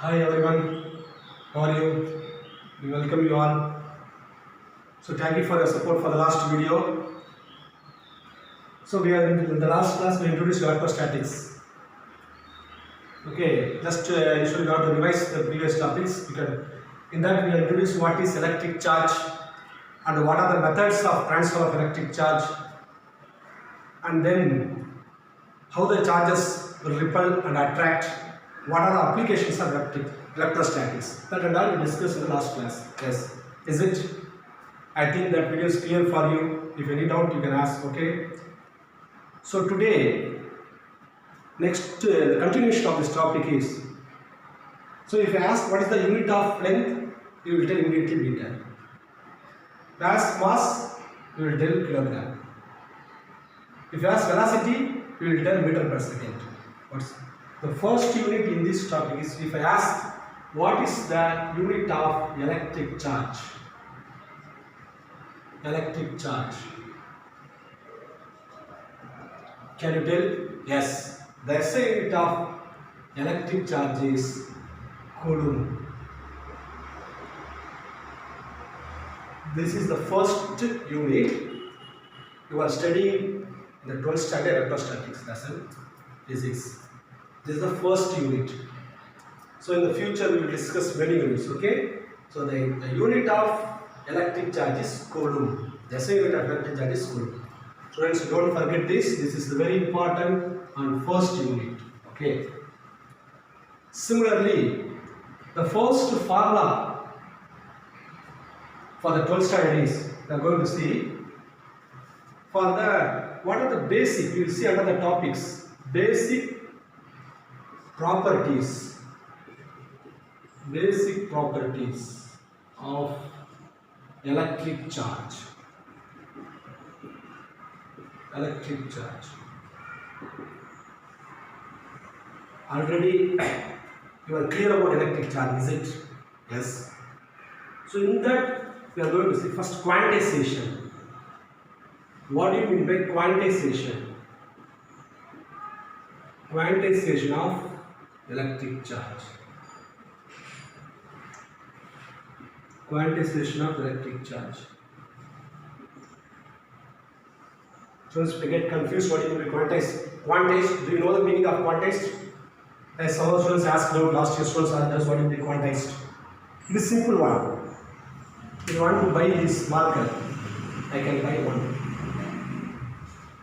Hi everyone, how are you? We welcome you all. So thank you for your support for the last video. So we are in the last class we introduced electrostatics. Okay, just usually we have to revise the previous topics because in that we introduced what is electric charge and what are the methods of transfer of electric charge, and then how the charges will repel and attract. What are the applications of electrostatics? That and all we discussed in the last class. Yes, is it? I think that video is clear for you. If any doubt, you can ask. Okay. So today, the continuation of this topic is. So if I ask what is the unit of length, you will tell immediately meter. If I ask mass, you will tell kilogram. If you ask velocity, you will tell meter per second. What's the first unit in this topic is if I ask what is the unit of electric charge? Electric charge. Can you tell? Yes. The SI unit of electric charge is Coulomb. This is the first unit you are studying in the 12th standard electrostatics lesson, physics. This is the first unit. So in the future we will discuss many units, okay? So the unit of electric charge is Coulomb. The SI unit of electric charge is Coulomb. Students, don't forget this. This is very important on first unit, okay? Similarly, the first formula for the 12th standard is, we are going to see, for the, what are the basic, you will see under the topics, basic properties of electric charge. Electric charge. Already you are clear about electric charge, is it? Yes. So in that we are going to see first quantization. What do you mean by quantization? Quantization of electric charge. Quantization of electric charge. Students, if you get confused, what do you mean by quantized? Quantized, do you know the meaning of quantized? As some of students asked about last year students others, what do you mean by quantized? It is simple one. If you want to buy this marker, I can buy one.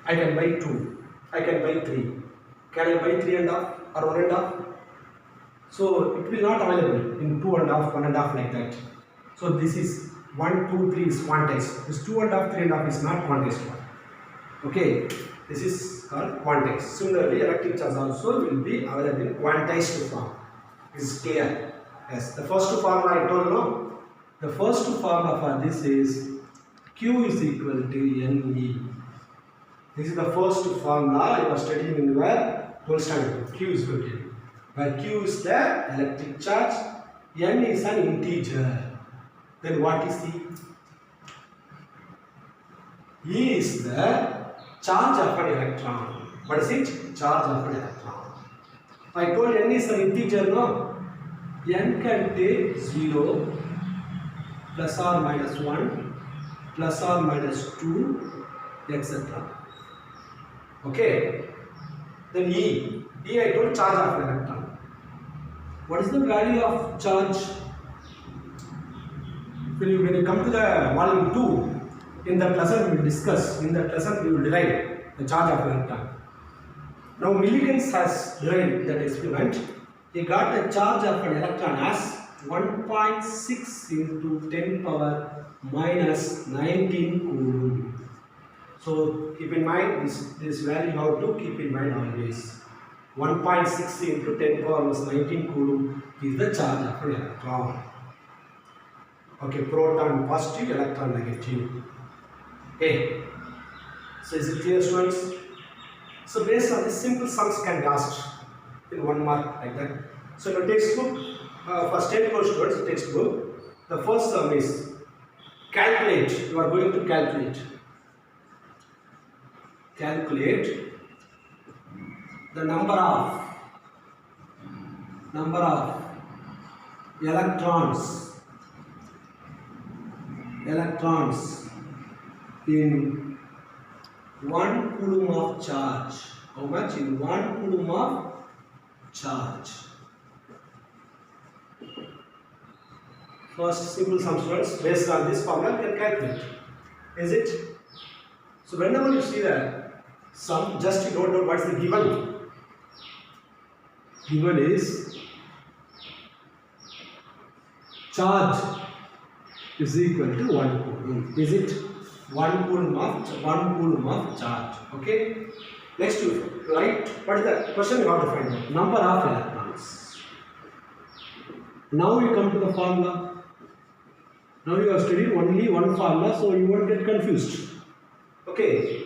I can buy two. I can buy three. Can I buy 3.5 or 1.5? So it will not available in 2.5, 1.5 like that. So this is 1, 2, 3 is quantized. This 2.5, 3.5 is not quantized one. Okay, this is called quantized. Similarly, electric charge also will be available in quantized form. This is clear. Yes, the first formula I told you, no? The first formula for this is Q is equal to NE. This is the first formula you are studying in your 12th standard. Q is equal to N. Where Q is the electric charge, N is an integer. Then what is E? E is the charge of an electron. What is it? Charge of an electron. I told N is an integer, no? N can take 0, plus or minus 1, plus or minus 2, etc. Okay. Then E. E I told charge of an electron. What is the value of charge? When you come to the volume 2, in that lesson we will discuss, in that lesson we will derive the charge of an electron. Now Millikan has derived that experiment. He got the charge of an electron as 1.6 into 10 power minus 19 Coulomb. So keep in mind this value you have to keep in mind always. 1.6 into 10 power minus 19 Coulomb is the charge of an electron. Okay, proton positive, electron negative. Okay. So is it clear, students? So based on this, simple sums can be asked in 1 mark like that. So in the textbook, for state board students, textbook, the first sum is calculate. You are going to calculate the number of electrons in 1 coulomb of charge. How much? In 1 coulomb of charge. First simple sum, students, based on this formula we can calculate. Is it? So whenever you see that sum, just you don't know what's the given. Given is charge is equal to 1 coulomb. Is it? 1 coulomb of charge. Okay. Next you write what is the question you have to find out. Number of electrons. Now you come to the formula. Now you have studied only one formula, so you won't get confused. Okay.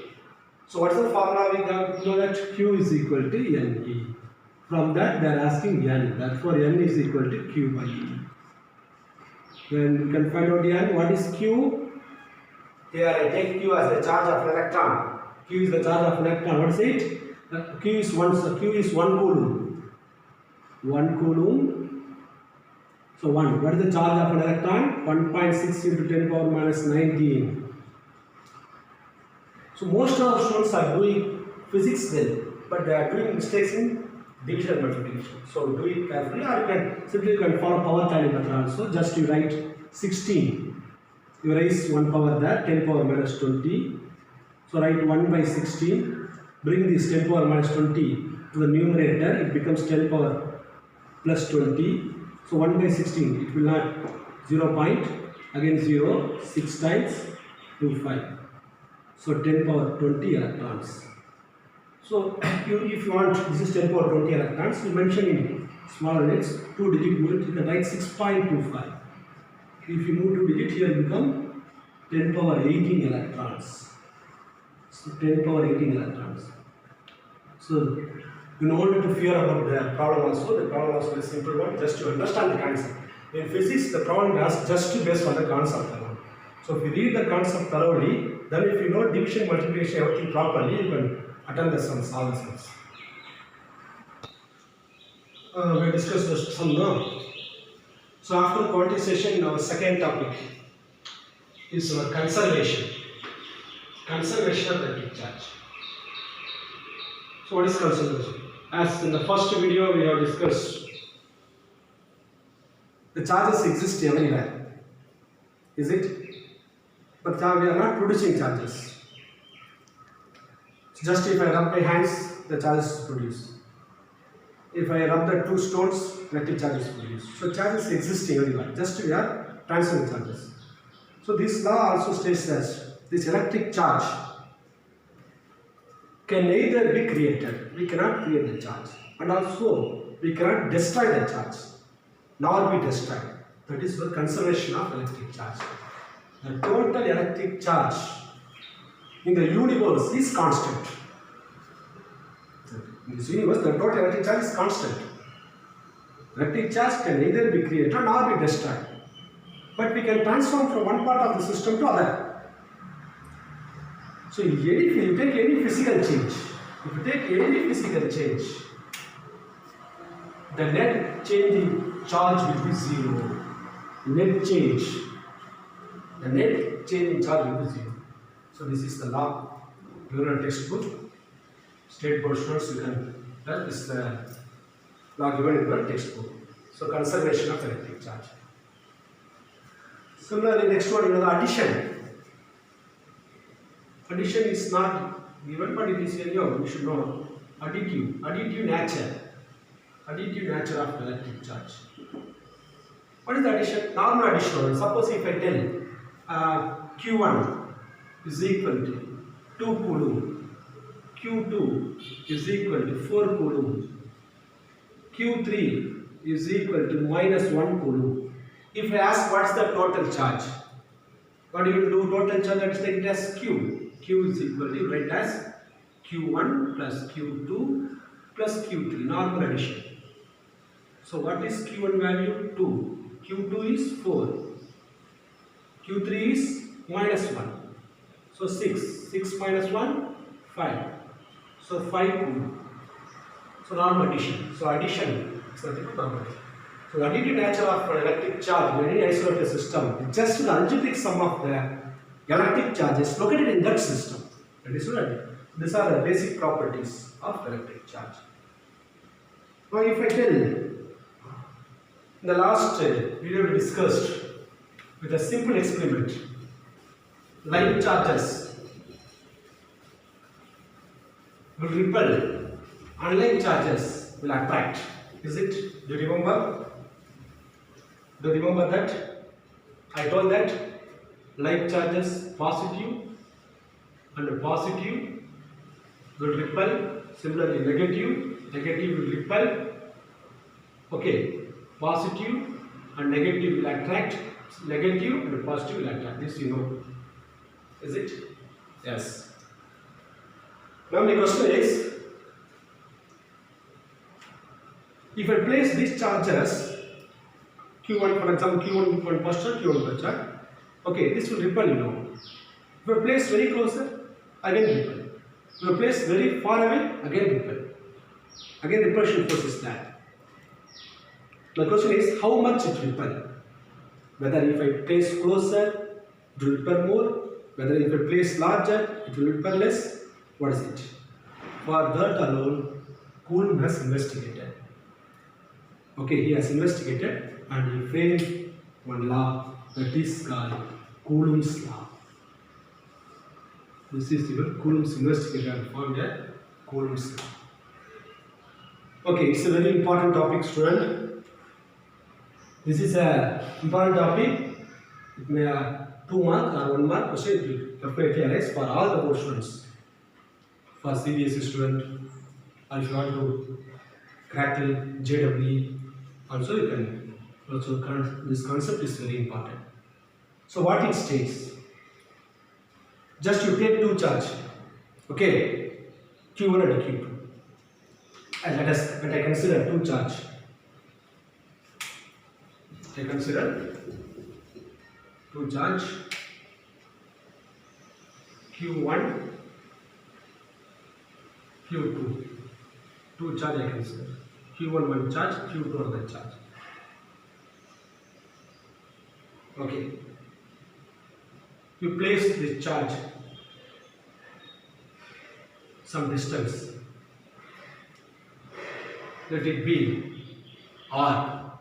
So what is the formula we got? You know that Q is equal to Ne. From that they are asking N. Therefore N is equal to Q by E. Then we can find out N. What is Q? Here I take Q as the charge of electron. Q is the charge of electron. What is it? Q is 1 coulomb. 1 coulomb. So 1. What is the charge of an electron? 1.6 into 10 power minus 19. So most of the students are doing physics well, but they are doing mistakes in division and multiplication. So do it carefully, or you can simply follow power tally method also. Just you write 16. You raise 1 power there, 10 power minus 20. So write 1 by 16. Bring this 10 power minus 20 to the numerator. It becomes 10 power plus 20. So 1 by 16. It will not 0 point. Again 0. 6 times 2 5. So 10 power 20 electrons. So if you want, this is 10 power 20 electrons. You mention in small units 2 digit unit. You can write 6.25. If you move 2 digit, here it become 10 power 18 electrons. So 10 power 18 electrons. So you no need to fear about the problem also. The problem also is a simple one, just to understand the concept. In physics, the problem is just based on the concept alone. So if you read the concept thoroughly, then if you know division, multiplication, everything properly, you can attempt the sums, all the sums. We discussed the sum now. So after quantization, our second topic is our conservation. Conservation of electric charge. So what is conservation? As in the first video we have discussed, the charges exist everywhere. Is it? But we are not producing charges. Just if I rub my hands, the charges is produced. If I rub the 2 stones, electric charges is produced. So charges existing everywhere. Just we are transferring charges. So this law also states that this electric charge can neither be created, we cannot create the charge, and also we cannot destroy the charge, nor be destroyed. That is the conservation of electric charge. The total electric charge in the universe is constant. In this universe, the total electric charge is constant. Electric charge can neither be created nor be destroyed. But we can transform from one part of the system to other. So if you take any physical change, the net change in charge will be 0. Net change. The net change in charge will be 0. So this is the law given in a textbook. State board students, you can tell this is the law given in the textbook. So conservation of electric charge. Similarly, next one, the addition. Addition is not given, but it is here. You should know additive nature of electric charge. What is the addition? Normal addition. Suppose if I tell Q1 is equal to 2 coulomb, Q2 is equal to 4 coulomb, Q3 is equal to minus 1 coulomb. If I ask what's the total charge, what you will do? Total charge, let's take it as Q. Q is equal to, write as Q1 plus Q2 plus Q3, normal addition. So what is Q1 value? 2. Q2 is 4. Q3 is minus 1. So 6. 6 minus 1, 5. So 5 coulomb. So normal addition. So addition is nothing but normal addition. So the additive nature of an electric charge in any isolated system is just the algebraic sum of the electric charges located in that system. That is right. These are the basic properties of electric charge. Now if I tell, in the last video we discussed with a simple experiment, line charges will repel, unlike charges will attract. Is it? Do you remember? Do you remember that? I told that like charges positive and positive will repel. Similarly, negative will repel. Okay, positive and negative will attract. Negative and positive will attract. This you know. Is it? Yes. Now my question is, if I place these charges Q1, for example, Q1 one positive, Q1 one charge, okay, this will repel, you know. If I place very closer, again repel. If I place very far away, again repel. Again repulsion force is that. The question is, how much it repel? Whether if I place closer, it will repel more. Whether if I place larger, it will repel less. What is it? For that alone, Coulomb has investigated. Okay, he has investigated and he framed one law that is called Coulomb's law. This is even Coulomb's investigator and found a Coulomb's law. Okay, it's a very important topic, student. This is a important topic. It may have 2 mark or 1 mark question. It will definitely arise for all the board students. For CBSE student, or if you want to crack the JEE, also you can. Also, this concept is very important. So, what it states? Just you take 2 charge, okay, Q1 and Q2, and let I consider 2 charge. I consider 2 charge Q1, Q2. 2 charge I consider. Q1 one charge, Q2 another charge. Okay. You place this charge some distance. Let it be R.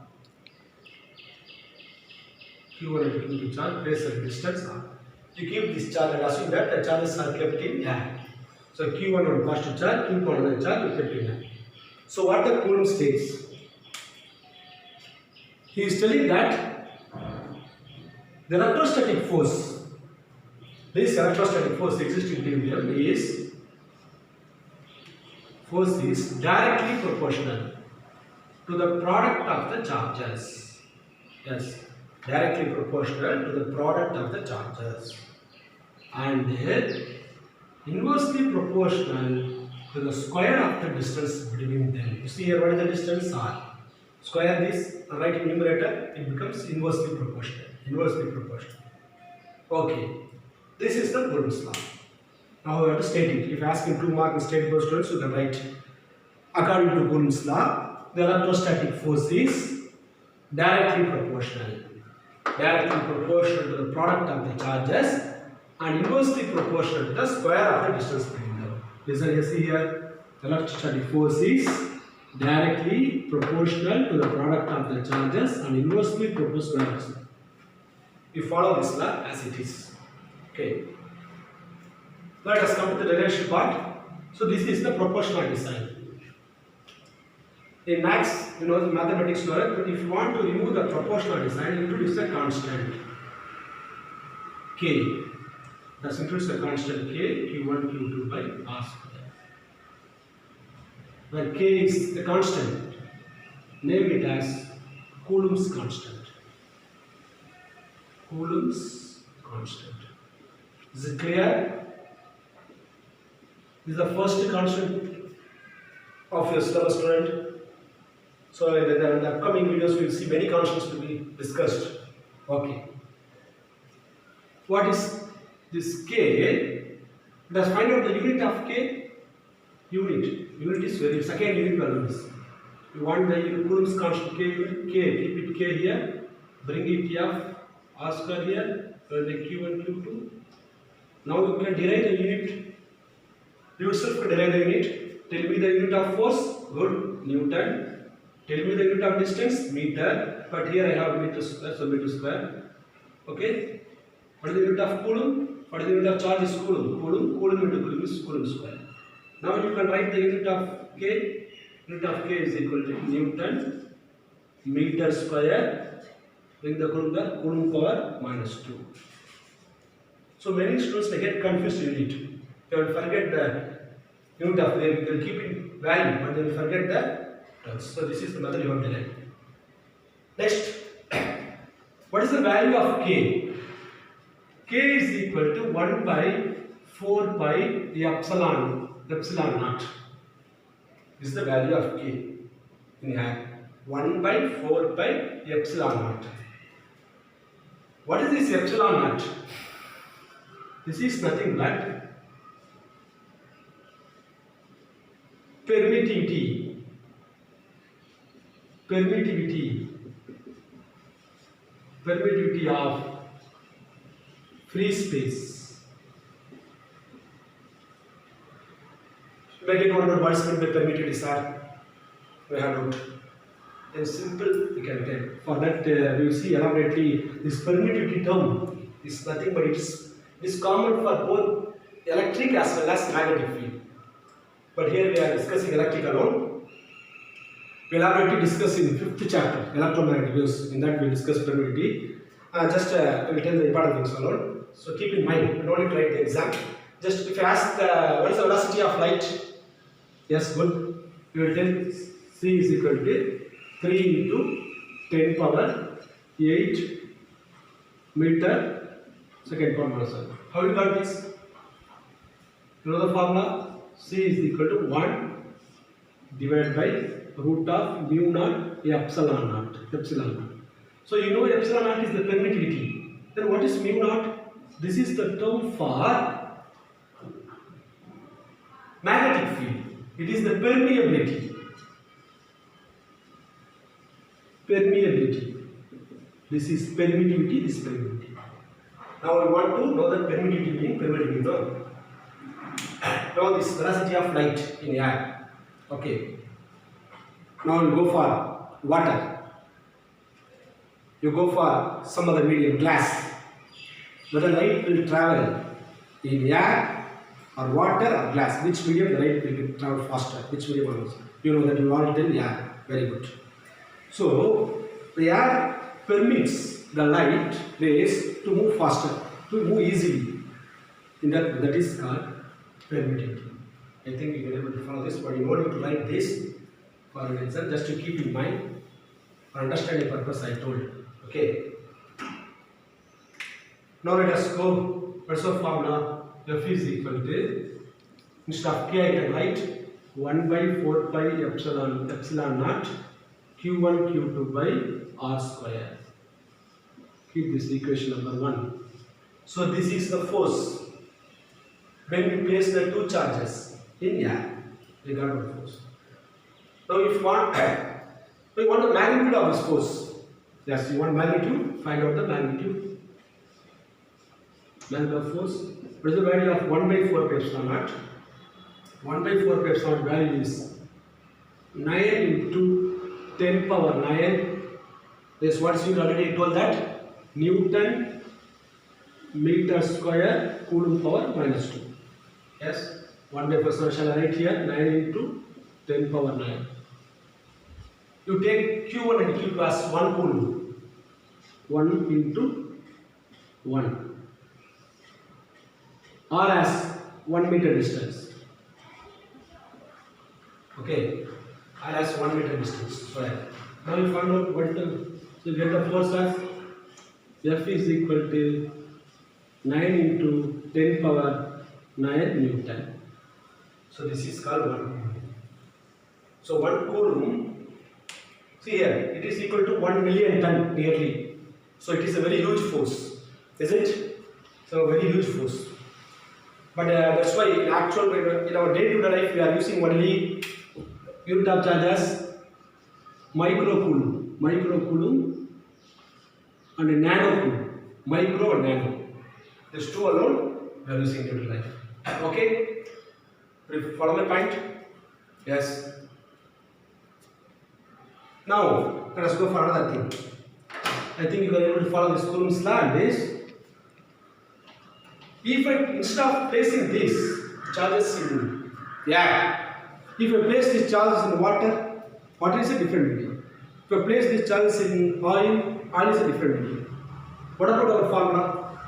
Q1 and Q2 charge, place a distance R. You keep this charge and assume that the charges are kept in air. So Q1 one positive charge, Q2 another charge, you kept in air. So what the Coulomb states? He is telling that the electrostatic force, this electrostatic force existing in them is directly proportional to the product of the charges. Yes, directly proportional to the product of the charges, and inversely proportional to the square of the distance between them. You see here, what is the distance? R. Square this, write in numerator, it becomes inversely proportional. Inversely proportional. Okay, this is the Coulomb's law. Now we have to state it. If you ask in 2 mark and state those students, you can write. According to Coulomb's law, the electrostatic force is directly proportional to the product of the charges and inversely proportional to the square of the distance between them. Listen, you see here, the electrostatic force is directly proportional to the product of the charges and inversely proportional. You follow this law as it is. Okay. Let us come to the relation part. So this is the proportional design. In maths, you know the mathematics knowledge, but if you want to remove the proportional design, introduce a constant K. Thus introduce a constant K, Q1, Q2 by R square. Where K is the constant, name it as Coulomb's constant. Coulomb's constant. Is it clear? This is the first constant of your syllabus, student. So in the upcoming videos we will see many constants to be discussed. Okay. What is this K? Let us find out the unit of K. Unit is very second unit values. You want the Coulomb's constant K unit, K, keep it K here, bring it F, R square here, the Q1, Q2. Now you can derive the unit, yourself can derive the unit. Tell me the unit of force, good, Newton. Tell me the unit of distance, meter, but here I have meter square, so meter square. Okay. What is the unit of Coulomb? What is the unit of charge is Coulomb? Coulomb into Coulomb is Coulomb square. Now you can write the unit of K. Unit of K is equal to Newton meter square. Bring the Coulomb power minus 2. So many students they get confused in it. They will forget the unit of they will keep it value, but they will forget the terms. So this is the method you have to learn. Next, what is the value of K? K is equal to 1 by 4 pi epsilon naught. This is the value of K in here. 1 by 4 pi epsilon naught. What is this epsilon naught? This is nothing but permittivity of free space. Make it one more words with permittivity, sir. We have note. In simple, we can tell. For that, we will see elaborately. This permittivity term is nothing but it is common for both electric as well as magnetic field. But here we are discussing electric alone. We will elaborately discuss in 5th chapter, electromagnetic waves. In that, we will discuss permittivity. We will tell the important things alone. So keep in mind, you don't need to write the exam. Just if you ask what is the velocity of light? Yes, good. You will tell C is equal to 3 into 10 power 8 meter second per minus 1. How you got this? You know the formula? C is equal to 1 divided by root of mu naught epsilon naught. So you know epsilon naught is the permittivity. Then what is mu naught? This is the term for magnetic field. It is the permeability. This is permittivity, this permittivity. Now we want to know the permittivity being permittivity. No? Now this velocity of light in air. Okay. Now you go for water. You go for some other medium, glass. Whether light will travel in air or water or glass, which medium the light will travel faster, which medium also. You know that you want it in air. Very good. So the air permits the light rays to move faster, to move easily. In that is called permittivity. I think you will be able to follow this, but you don't need to write this for an exam, just to keep in mind for understanding purpose I told. Okay. Now let us go. What's the formula? F is equal to, instead of K I can write 1 by 4 pi epsilon naught Q1 Q2 by R square. Keep this equation number 1. So this is the force when we place the two charges in air, regard of force. Now if you want, we want the magnitude of this force. Yes, you want magnitude, find out the magnitude. Magnitude of force. What is the value of 1 by 4 pi epsilon naught? 1 by 4 pi epsilon value is 9 into 10 power 9. This what you already told that Newton meter square Coulomb power minus 2. Yes, 1 by 4, so shall I write here 9 into 10 power 9. You take Q1 and Q2 as 1 Coulomb. 1 into 1. Or as 1 meter distance. Okay, or as 1 meter distance square. Now you find out what the, so you get the force as F is equal to 9 into 10 power 9 Newton. So this is called 1. So 1 Coulomb, see here, it is equal to 1 million ton nearly. So it is a very huge force, is it? So a very huge force. But that's why in actual, in our day-to-day life, we are using only unit of charge as microcoulomb and nanocoulomb, micro and nano. These two alone we are using in life. Okay, follow my point? Yes. Now let us go for another thing. I think you are able to follow this Coulomb's law and this. If I, instead of placing these charges in air, if I place these charges in water, water is a different medium. If I place these charges in oil, oil is a different medium. What about our formula?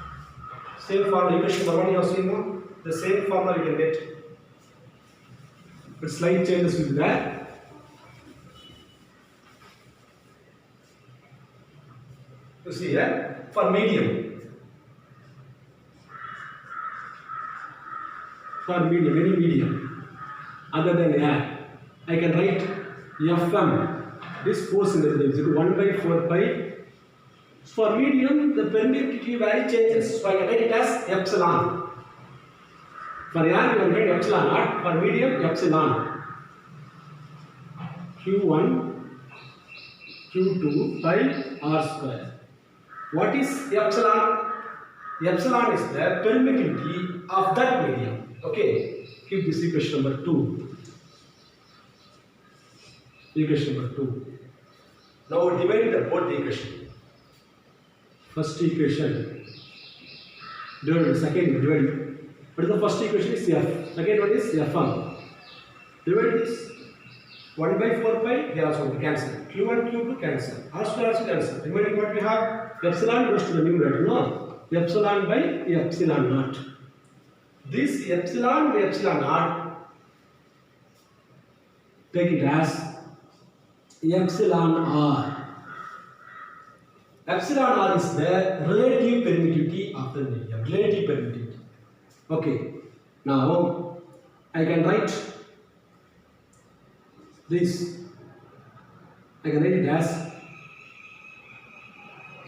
Same formula, equation number 1 you have seen now. The same formula you can get. But slight changes will be there. You see here, for medium. For medium, any medium other than air, I can write Fm, this force in the is 1 by 4 pi. For medium, the permittivity value changes, so I can write it as epsilon. For air, you can write epsilon naught. For medium, epsilon. Q1, Q2 pi r square. What is epsilon? Epsilon is the permittivity of that medium. Okay, keep this equation number 2. Equation number 2. Now divide both the equation. First equation divided by second divided. But the first equation is F. Second one is Fm. Divide this 1 by 4 pi. They also cancel. Q1, Q2 cancel. R square also cancel. Remaining what we have? Epsilon goes to the numerator. No, epsilon by epsilon naught. This epsilon by epsilon naught, take it as epsilon r. Epsilon r is the relative permittivity of the medium. Relative permittivity. Okay. Now I can write this. I can write it as,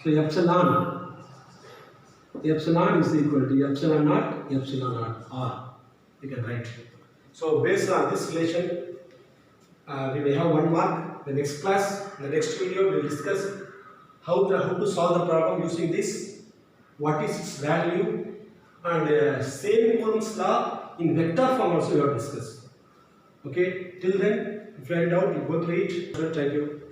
so epsilon is equal to epsilon naught r. You can write. So based on this relation, we may have 1 mark. The next class, the next video, we will discuss how to solve the problem using this. What is its value, and same Coulomb's law in vector form also we have discussed. Okay. Till then, if you find out, you go through it. Thank you.